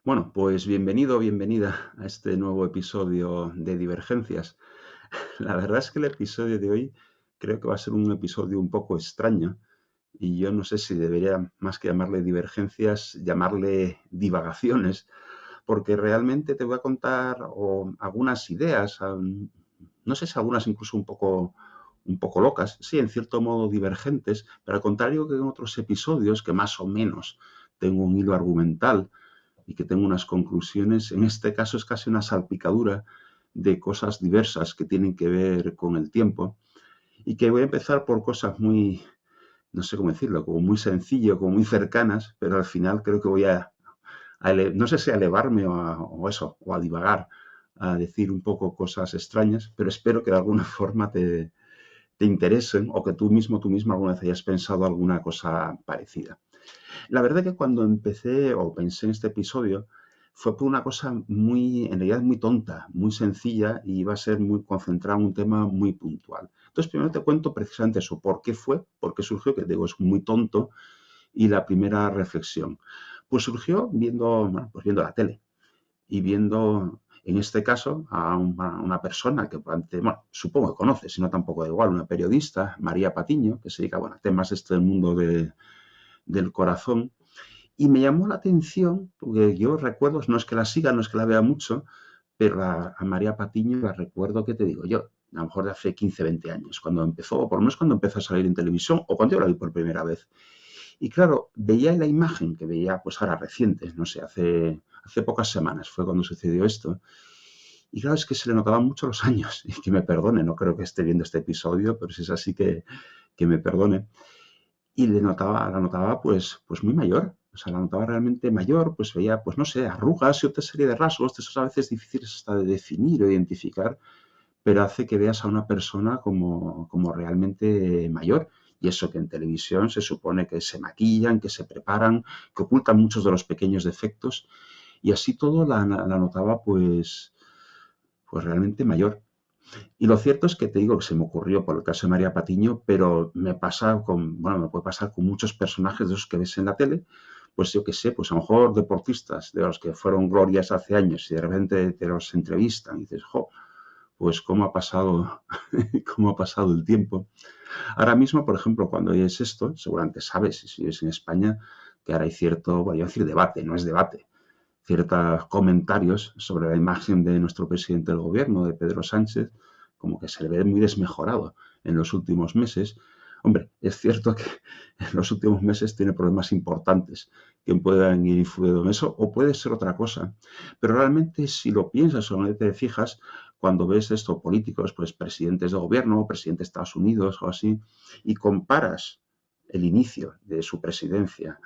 Bueno, pues bienvenido, bienvenida a este nuevo episodio de Divergencias. La verdad es que el episodio de hoy creo que va a ser un episodio un poco extraño y yo no sé si debería, más que llamarle divergencias, llamarle divagaciones, porque realmente te voy a contar algunas ideas, no sé si algunas incluso un poco locas, sí, en cierto modo divergentes, pero al contrario que en otros episodios que más o menos tengo un hilo argumental y que tengo unas conclusiones. En este caso es casi una salpicadura de cosas diversas que tienen que ver con el tiempo y que voy a empezar por cosas muy, no sé cómo decirlo, como muy sencillo, como muy cercanas, pero al final creo que voy no sé si a elevarme o a divagar, a decir un poco cosas extrañas, pero espero que de alguna forma te interesen o que tú mismo alguna vez hayas pensado alguna cosa parecida. La verdad que cuando empecé o pensé en este episodio fue por una cosa muy, en realidad muy tonta, muy sencilla y iba a ser muy concentrado en un tema muy puntual. Entonces, primero te cuento precisamente eso, por qué fue, por qué surgió, que digo, es muy tonto, y la primera reflexión. Pues surgió viendo, bueno, pues viendo la tele y viendo, en este caso, a una persona que, bueno, supongo que conoces, si no tampoco da igual, una periodista, María Patiño, que se dedica, bueno, a temas del mundo del corazón. Y me llamó la atención, porque yo recuerdo, no es que la siga, no es que la vea mucho, pero a María Patiño la recuerdo, ¿qué te digo yo? A lo mejor de hace 15, 20 años, cuando empezó, o por lo menos cuando empezó a salir en televisión, o cuando yo la vi por primera vez. Y claro, veía la imagen que veía, pues ahora reciente, no sé, hace pocas semanas fue cuando sucedió esto. Y claro, es que se le notaban mucho los años. Y que me perdone, no creo que esté viendo este episodio, pero si es así que me perdone. Y la notaba pues muy mayor. O sea, la notaba realmente mayor, pues veía, pues no sé, arrugas y otra serie de rasgos, de esos a veces difíciles hasta de definir o identificar, pero hace que veas a una persona como realmente mayor. Y eso que en televisión se supone que se maquillan, que se preparan, que ocultan muchos de los pequeños defectos. Y así todo la notaba pues realmente mayor. Y lo cierto es que te digo que se me ocurrió por el caso de María Patiño, pero me puede pasar con muchos personajes de esos que ves en la tele, pues yo qué sé, pues a lo mejor deportistas de los que fueron glorias hace años y de repente te los entrevistan y dices, jo, pues cómo ha pasado, cómo ha pasado el tiempo. Ahora mismo, por ejemplo, cuando oyes esto, seguramente sabes, si vives en España, que ahora hay cierto, voy a decir debate, no es debate, ciertos comentarios sobre la imagen de nuestro presidente del gobierno, de Pedro Sánchez, como que se le ve muy desmejorado en los últimos meses. Hombre, es cierto que en los últimos meses tiene problemas importantes que puedan ir influyendo en eso, o puede ser otra cosa. Pero realmente, si lo piensas o no te fijas, cuando ves esto, políticos, pues presidentes de gobierno, presidente de Estados Unidos o así, y comparas el inicio de su presidencia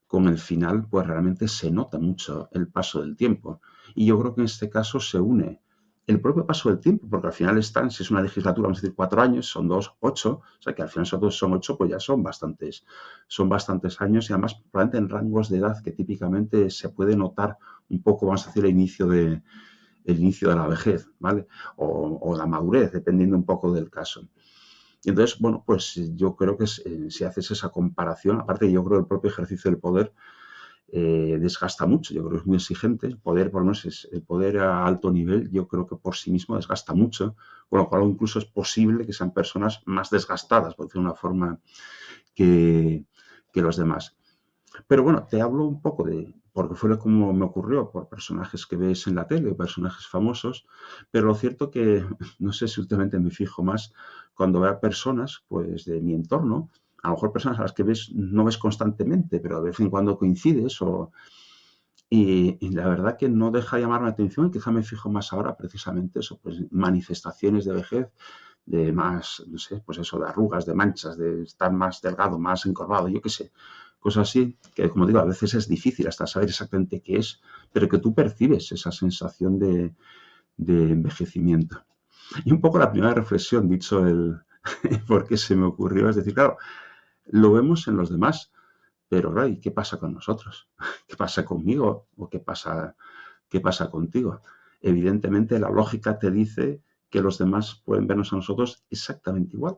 con el final, pues realmente se nota mucho el paso del tiempo. Y yo creo que en este caso se une el propio paso del tiempo, porque al final están, si es una legislatura, vamos a decir 4 años, son dos, 8, o sea que al final son 8, pues ya son bastantes años y además probablemente en rangos de edad que típicamente se puede notar un poco, vamos a decir, el inicio de la vejez, ¿vale? O la madurez, dependiendo un poco del caso. Y entonces, bueno, pues yo creo que si haces esa comparación, aparte yo creo que el propio ejercicio del poder desgasta mucho, yo creo que es muy exigente, el poder, por lo menos el poder a alto nivel, yo creo que por sí mismo desgasta mucho, con lo cual incluso es posible que sean personas más desgastadas, por decirlo de una forma, que, que los demás. Pero bueno, te hablo un poco porque fue como me ocurrió, por personajes que ves en la tele, personajes famosos, pero lo cierto que, no sé si últimamente me fijo más cuando veo a personas, pues, de mi entorno, a lo mejor personas a las que no ves constantemente, pero de vez en cuando coincides, y la verdad que no deja de llamarme la atención, y quizá me fijo más ahora precisamente eso, pues manifestaciones de vejez, de más, no sé, pues eso, de arrugas, de manchas, de estar más delgado, más encorvado, yo qué sé, cosas así, que como digo, a veces es difícil hasta saber exactamente qué es, pero que tú percibes esa sensación de envejecimiento. Y un poco la primera reflexión, dicho el por qué se me ocurrió, es decir, claro, lo vemos en los demás, pero claro, ¿y qué pasa con nosotros? ¿Qué pasa conmigo? ¿O qué pasa contigo? Evidentemente la lógica te dice que los demás pueden vernos a nosotros exactamente igual.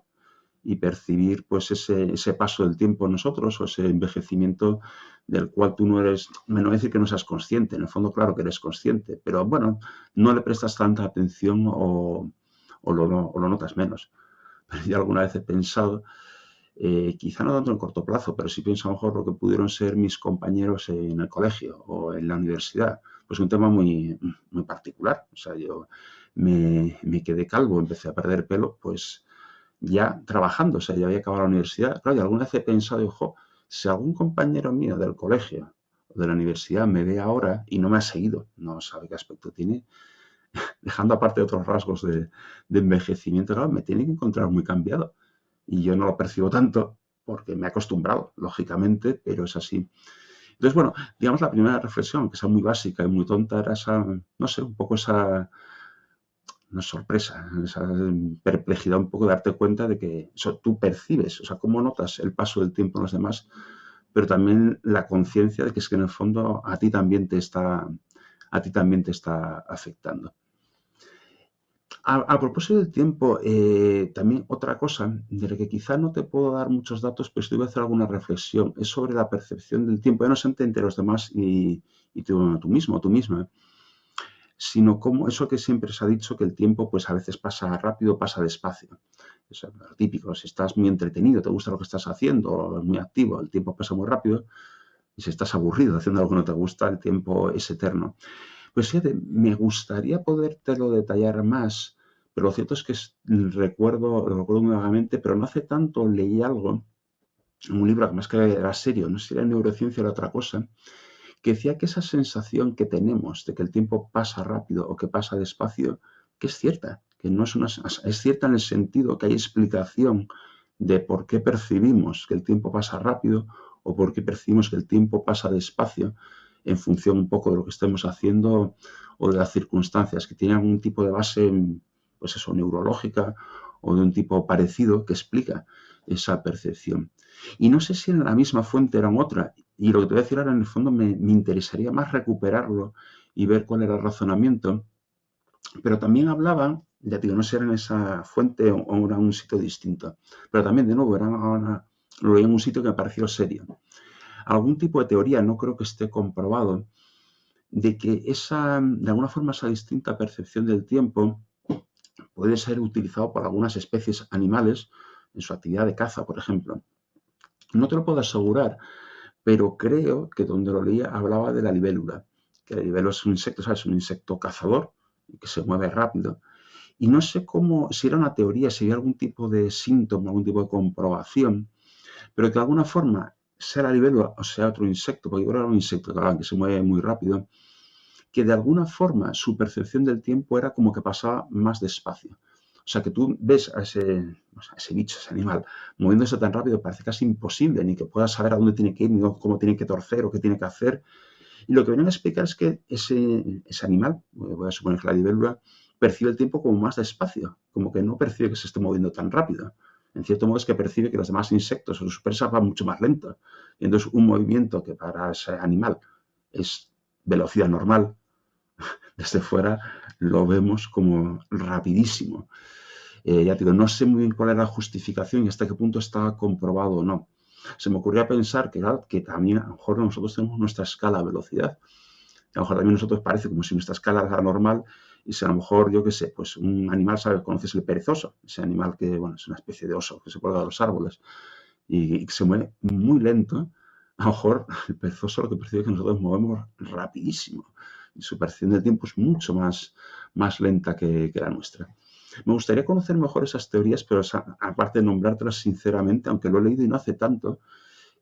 y percibir pues ese paso del tiempo en nosotros o ese envejecimiento del cual tú no eres, no voy a decir que no seas consciente, en el fondo claro que eres consciente, pero bueno, no le prestas tanta atención o lo notas menos. Pero yo alguna vez he pensado, quizá no tanto en corto plazo, pero sí pienso a lo mejor lo que pudieron ser mis compañeros en el colegio o en la universidad. Pues un tema muy particular. O sea, yo me quedé calvo, empecé a perder pelo, pues ya trabajando, o sea, ya había acabado la universidad. Claro, y alguna vez he pensado, ojo, si algún compañero mío del colegio o de la universidad me ve ahora y no me ha seguido, no sabe qué aspecto tiene, dejando aparte otros rasgos de envejecimiento, claro, me tiene que encontrar muy cambiado. Y yo no lo percibo tanto porque me he acostumbrado, lógicamente, pero es así. Entonces, bueno, digamos la primera reflexión, que es muy básica y muy tonta, era esa, no sé, un poco esa, no es sorpresa, esa perplejidad, un poco de darte cuenta de que eso tú percibes, o sea, cómo notas el paso del tiempo en los demás, pero también la conciencia de que es que en el fondo a ti también te está afectando. A propósito del tiempo, también otra cosa de la que quizá no te puedo dar muchos datos, pero sí te voy a hacer alguna reflexión, es sobre la percepción del tiempo, ya no solamente entre los demás y tú mismo, tú misma, sino como eso que siempre se ha dicho, que el tiempo pues a veces pasa rápido, pasa despacio. Eso es lo típico, si estás muy entretenido, te gusta lo que estás haciendo, muy activo, el tiempo pasa muy rápido, y si estás aburrido haciendo algo que no te gusta, el tiempo es eterno. Pues fíjate, me gustaría podértelo detallar más, pero lo cierto es que lo recuerdo muy vagamente, pero no hace tanto leí algo, en un libro que más que era serio, no sé si era neurociencia o era otra cosa, que decía que esa sensación que tenemos de que el tiempo pasa rápido o que pasa despacio, que es cierta, que no es es cierta en el sentido que hay explicación de por qué percibimos que el tiempo pasa rápido o por qué percibimos que el tiempo pasa despacio en función un poco de lo que estemos haciendo o de las circunstancias, que tienen algún tipo de base, pues eso, neurológica o de un tipo parecido que explica esa percepción. Y no sé si en la misma fuente era en otra, y lo que te voy a decir ahora en el fondo me interesaría más recuperarlo y ver cuál era el razonamiento, pero también hablaban, ya digo, no sé si era en esa fuente o era en un sitio distinto, pero también de nuevo lo leí en un sitio que me pareció serio. Algún tipo de teoría, no creo que esté comprobado, de que de alguna forma esa distinta percepción del tiempo puede ser utilizado por algunas especies animales en su actividad de caza, por ejemplo. No te lo puedo asegurar, pero creo que donde lo leía hablaba de la libélula, que la libélula es un insecto, ¿sabes? Un insecto cazador que se mueve rápido. Y no sé cómo, si era una teoría, si había algún tipo de síntoma, algún tipo de comprobación, pero que de alguna forma, sea la libélula o sea otro insecto, porque yo creo que era un insecto claro, que se mueve muy rápido, que de alguna forma su percepción del tiempo era como que pasaba más despacio. O sea, que tú ves a ese bicho, ese animal, moviéndose tan rápido, parece casi imposible, ni que pueda saber a dónde tiene que ir, ni cómo tiene que torcer o qué tiene que hacer. Y lo que vienen a explicar es que ese animal, voy a suponer que la libélula, percibe el tiempo como más despacio, como que no percibe que se esté moviendo tan rápido. En cierto modo es que percibe que los demás insectos o sus presas van mucho más lento. Y entonces un movimiento que para ese animal es velocidad normal, desde fuera lo vemos como rapidísimo. Ya te digo, no sé muy bien cuál era la justificación y hasta qué punto estaba comprobado o no. Se me ocurría pensar que también a lo mejor nosotros tenemos nuestra escala de velocidad. A lo mejor también nosotros parece como si nuestra escala era normal y si a lo mejor, yo qué sé, pues un animal, ¿sabes? Conoces el perezoso, ese animal que, bueno, es una especie de oso que se cuelga de los árboles y que se mueve muy lento. A lo mejor el perezoso lo que percibe es que nosotros movemos rapidísimo y su percepción del tiempo es mucho más lenta que la nuestra. Me gustaría conocer mejor esas teorías, pero aparte de nombrártelas sinceramente, aunque lo he leído y no hace tanto,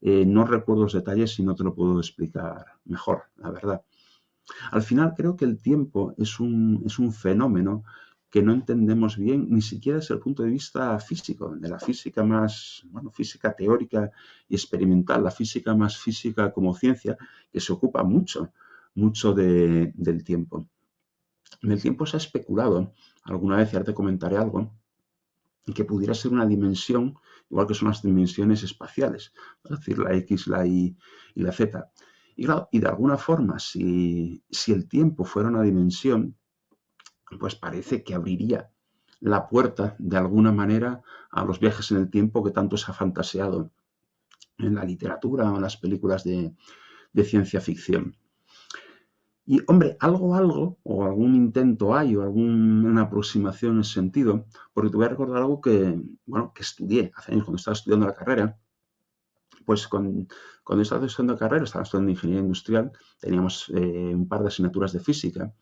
no recuerdo los detalles y no te lo puedo explicar mejor, la verdad. Al final creo que el tiempo es un fenómeno que no entendemos bien ni siquiera desde el punto de vista físico, de la física más, bueno, física teórica y experimental, la física más física como ciencia, que se ocupa mucho del tiempo. En el tiempo se ha especulado, alguna vez, y ahora te comentaré algo, que pudiera ser una dimensión, igual que son las dimensiones espaciales, es decir, la X, la Y y la Z. Y claro, y de alguna forma, si el tiempo fuera una dimensión, pues parece que abriría la puerta, de alguna manera, a los viajes en el tiempo que tanto se ha fantaseado en la literatura o en las películas de ciencia ficción. Y, hombre, algo, o algún intento hay, o alguna aproximación en ese sentido, porque te voy a recordar algo que, bueno, que estudié hace años cuando estaba estudiando la carrera. Pues cuando estaba estudiando la carrera, estaba estudiando ingeniería industrial, teníamos un par de asignaturas de física,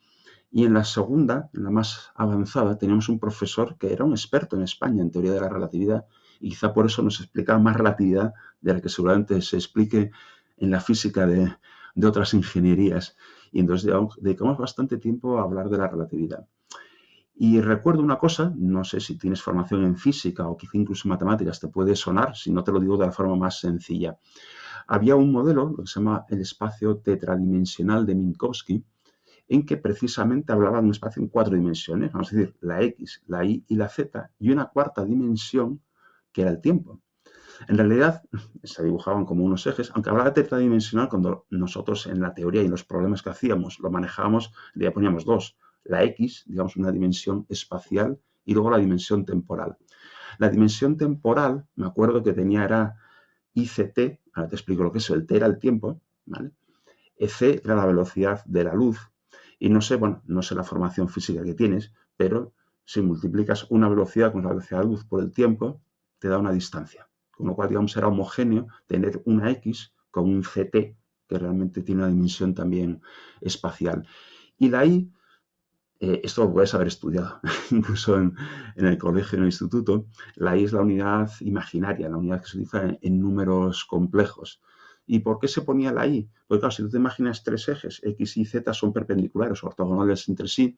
y en la segunda, en la más avanzada, teníamos un profesor que era un experto en España en teoría de la relatividad, y quizá por eso nos explicaba más relatividad de la que seguramente se explique en la física de otras ingenierías. Y entonces dedicamos bastante tiempo a hablar de la relatividad. Y recuerdo una cosa, no sé si tienes formación en física o quizá incluso en matemáticas, te puede sonar, si no te lo digo de la forma más sencilla. Había un modelo, lo que se llama el espacio tetradimensional de Minkowski, en que precisamente hablaba de un espacio en 4 dimensiones, vamos a decir, la X, la Y y la Z, y una cuarta dimensión que era el tiempo. En realidad se dibujaban como unos ejes, aunque hablaba de tetradimensional, cuando nosotros en la teoría y en los problemas que hacíamos lo manejábamos, le poníamos dos, la X, digamos una dimensión espacial, y luego la dimensión temporal. La dimensión temporal, me acuerdo que era ICT, ahora te explico lo que es, el T era el tiempo, ¿vale? C era la velocidad de la luz, y no sé, bueno, no sé la formación física que tienes, pero si multiplicas una velocidad con la velocidad de la luz por el tiempo, te da una distancia. Con lo cual, digamos, era homogéneo tener una X con un CT, que realmente tiene una dimensión también espacial. Y la Y, esto lo puedes haber estudiado, incluso en el colegio, en el instituto, la Y es la unidad imaginaria, la unidad que se utiliza en números complejos. ¿Y por qué se ponía la Y? Porque claro, si tú te imaginas 3 ejes, X y Z son perpendiculares, ortogonales entre sí,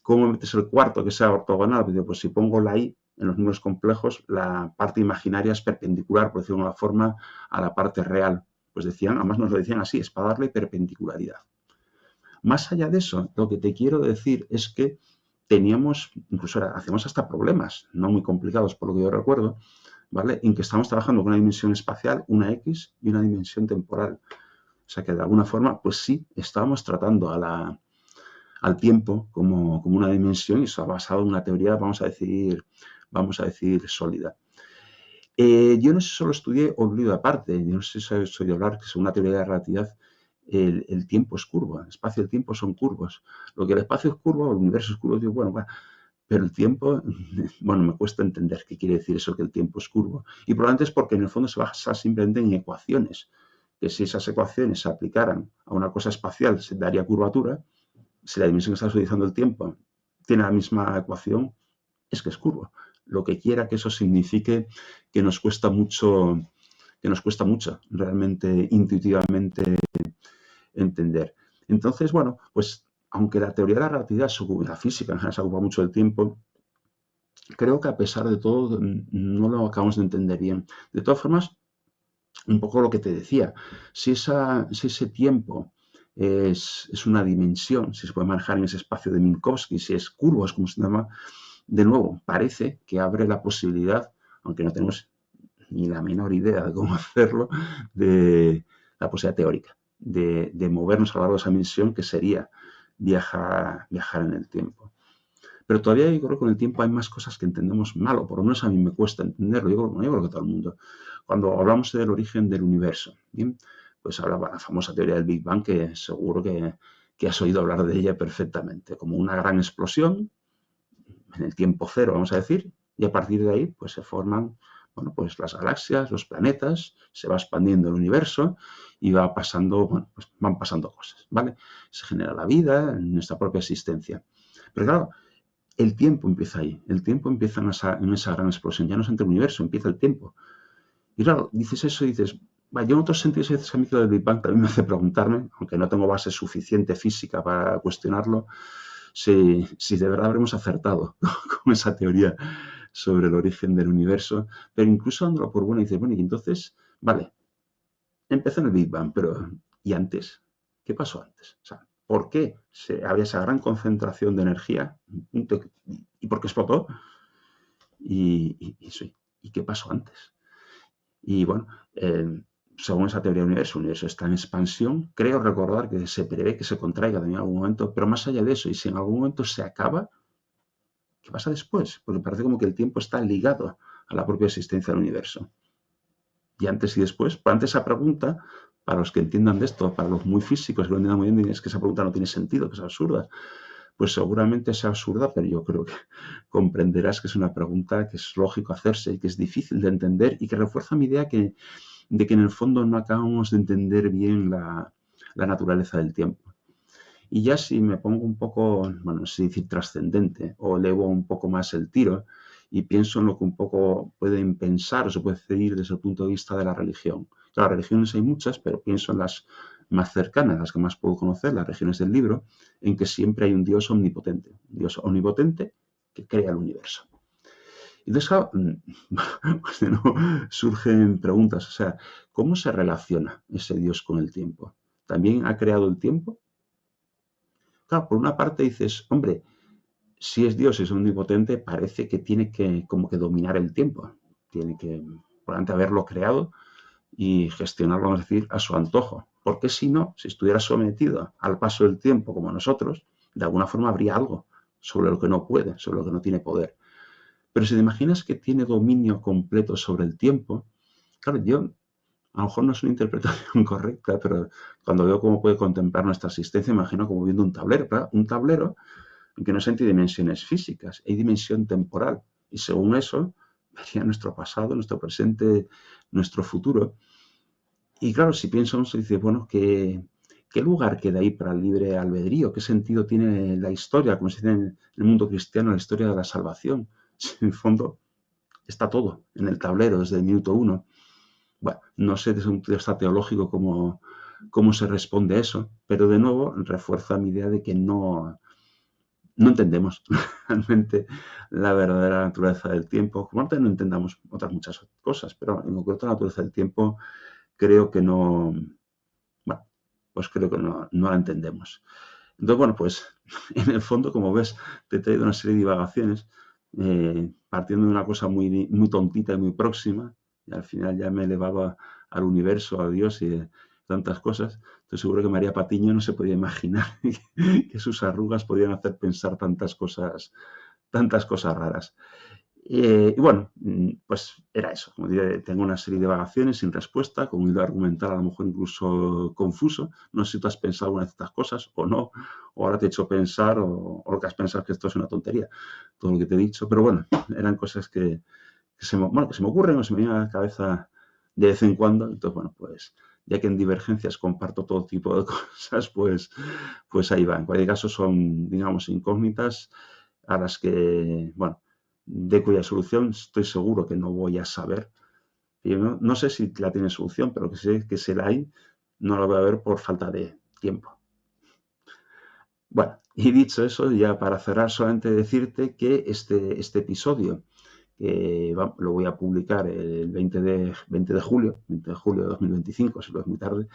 ¿cómo metes el cuarto que sea ortogonal? Pues si pongo la Y en los números complejos, la parte imaginaria es perpendicular, por decirlo de una forma, a la parte real. Pues decían, además nos lo decían así, es para darle perpendicularidad. Más allá de eso, lo que te quiero decir es que teníamos, incluso hacíamos hasta problemas, no muy complicados por lo que yo recuerdo, ¿vale? En que estamos trabajando con una dimensión espacial, una X y una dimensión temporal. O sea que de alguna forma, pues sí, estábamos tratando al tiempo como una dimensión y eso ha basado en una teoría, vamos a decir sólida. Yo no sé si solo estudié o leído aparte, yo no sé si has oído hablar que según una teoría de la relatividad el tiempo es curvo, el espacio y el tiempo son curvos. Lo que el espacio es curvo, el universo es curvo, digo, bueno, pero el tiempo, bueno, me cuesta entender qué quiere decir eso que el tiempo es curvo. Y probablemente es porque en el fondo se basa simplemente en ecuaciones, que si esas ecuaciones se aplicaran a una cosa espacial se daría curvatura, si la dimensión que estás utilizando el tiempo tiene la misma ecuación, es que es curvo. Lo que quiera que eso signifique que nos cuesta mucho realmente intuitivamente entender. Entonces, bueno, pues aunque la teoría de la relatividad, la física en general se ocupa mucho del tiempo, creo que a pesar de todo no lo acabamos de entender bien. De todas formas, un poco lo que te decía, si ese tiempo es una dimensión, si se puede manejar en ese espacio de Minkowski, si es curvo, es como se llama, de nuevo, parece que abre la posibilidad, aunque no tenemos ni la menor idea de cómo hacerlo, de la posibilidad teórica de movernos a lo largo de esa dimensión, que sería viajar en el tiempo. Pero todavía yo creo que con el tiempo hay más cosas que entendemos mal, o por lo menos a mí me cuesta entenderlo, yo creo que todo el mundo. Cuando hablamos del origen del universo, ¿bien? Pues hablaba la famosa teoría del Big Bang, que seguro que has oído hablar de ella perfectamente, como una gran explosión en el tiempo cero, vamos a decir, y a partir de ahí pues se forman, bueno, pues las galaxias, los planetas, se va expandiendo el universo y va pasando, bueno, pues van pasando cosas, ¿vale? Se genera la vida en nuestra propia existencia. Pero claro, el tiempo empieza ahí, el tiempo empieza en esa gran explosión, ya no es entre el universo, empieza el tiempo. Y claro, dices eso y dices, yo en otros sentidos, a veces a mí que del Big Bang también me hace preguntarme, aunque no tengo base suficiente física para cuestionarlo, si de verdad habremos acertado con esa teoría sobre el origen del universo, pero incluso dándolo por bueno, dices, bueno, y entonces, vale, empezó en el Big Bang, pero ¿y antes? ¿Qué pasó antes? O sea, ¿por qué había esa gran concentración de energía? ¿Y por qué explotó? ¿Y qué pasó antes? Y bueno, según esa teoría del universo, el universo está en expansión. Creo recordar que se prevé que se contraiga también en algún momento, pero más allá de eso, y si en algún momento se acaba, ¿Qué pasa después? Porque parece como que el tiempo está ligado a la propia existencia del universo. Y antes y después, ante esa pregunta, para los que entiendan de esto, para los muy físicos que lo entiendan muy bien, es que esa pregunta no tiene sentido, que es absurda. Pues seguramente es absurda, pero yo creo que comprenderás que es una pregunta que es lógico hacerse y que es difícil de entender y que refuerza mi idea de que en el fondo no acabamos de entender bien la naturaleza del tiempo. Y ya si me pongo un poco, bueno, no sé decir trascendente, o elevo un poco más el tiro y pienso en lo que un poco pueden pensar o se puede decir desde el punto de vista de la religión. Claro, religiones hay muchas, pero pienso en las más cercanas, las que más puedo conocer, las religiones del libro, en que siempre hay un Dios omnipotente, un Dios omnipotente que crea el universo. Y entonces, claro, pues de nuevo surgen preguntas, o sea, ¿cómo se relaciona ese Dios con el tiempo? ¿También ha creado el tiempo? Claro, por una parte dices, hombre, si es Dios, es omnipotente, parece que tiene que como que dominar el tiempo. Tiene que, por antes haberlo creado y gestionarlo, vamos a decir, a su antojo. Porque si no, si estuviera sometido al paso del tiempo como nosotros, de alguna forma habría algo sobre lo que no puede, sobre lo que no tiene poder. Pero si te imaginas que tiene dominio completo sobre el tiempo, claro, yo a lo mejor no es una interpretación correcta, pero cuando veo cómo puede contemplar nuestra existencia, imagino como viendo un tablero, ¿verdad? Un tablero en que no es entre dimensiones físicas, hay dimensión temporal. Y según eso, vería nuestro pasado, nuestro presente, nuestro futuro. Y claro, si pienso, se dice, bueno, ¿qué lugar queda ahí para el libre albedrío? ¿Qué sentido tiene la historia, como se dice en el mundo cristiano, la historia de la salvación? Si en el fondo está todo en el tablero desde el minuto uno. Bueno, no sé desde un punto de vista teológico cómo se responde a eso, pero de nuevo refuerza mi idea de que no entendemos realmente la verdadera naturaleza del tiempo. Como antes no entendamos otras muchas cosas, pero en concreto la naturaleza del tiempo creo que no, bueno, pues creo que no la entendemos. Entonces, bueno, pues en el fondo, como ves, te he traído una serie de divagaciones partiendo de una cosa muy tontita y muy próxima, y al final ya me elevaba al universo, a Dios y tantas cosas. Estoy seguro que María Patiño no se podía imaginar que sus arrugas podían hacer pensar tantas cosas raras. Y bueno, pues era eso. Como diré, tengo una serie de vagaciones sin respuesta, con un hilo argumental a lo mejor incluso confuso. No sé si tú has pensado alguna de estas cosas o no, o ahora te he hecho pensar, o lo que has pensado es que esto es una tontería, todo lo que te he dicho. Pero bueno, eran cosas que se me ocurren o se me vienen a la cabeza de vez en cuando. Entonces, bueno, pues ya que en Divergencias comparto todo tipo de cosas, pues ahí va. En cualquier caso son, digamos, incógnitas a las que, bueno, de cuya solución estoy seguro que no voy a saber. Y no sé si la tiene solución, pero que sé que se la hay, no la voy a ver por falta de tiempo. Bueno, y dicho eso, ya para cerrar, solamente decirte que este episodio lo voy a publicar el 20 de julio de 2025, si no es muy tarde,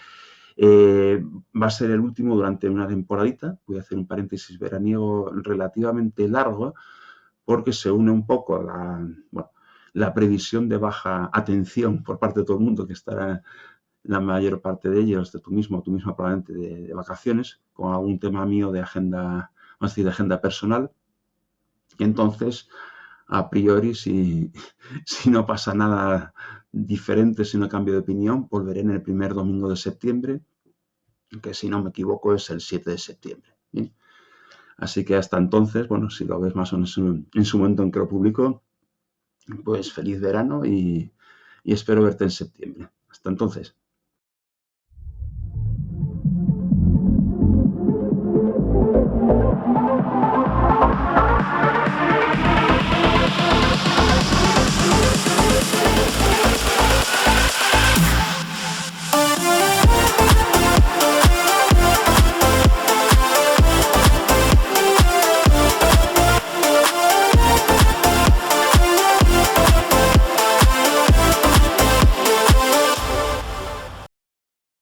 va a ser el último durante una temporadita. Voy a hacer un paréntesis veraniego relativamente largo, porque se une un poco a la previsión de baja atención por parte de todo el mundo, que estará la mayor parte de ellos, de tú misma probablemente de vacaciones, con algún tema mío de agenda, vamos a decir, de agenda personal. Y entonces, a priori, si no pasa nada diferente, si no cambio de opinión, volveré en el primer domingo de septiembre, que si no me equivoco es el 7 de septiembre. ¿Bien? Así que hasta entonces, bueno, si lo ves más o menos en su momento en que lo publico, pues feliz verano y espero verte en septiembre. Hasta entonces.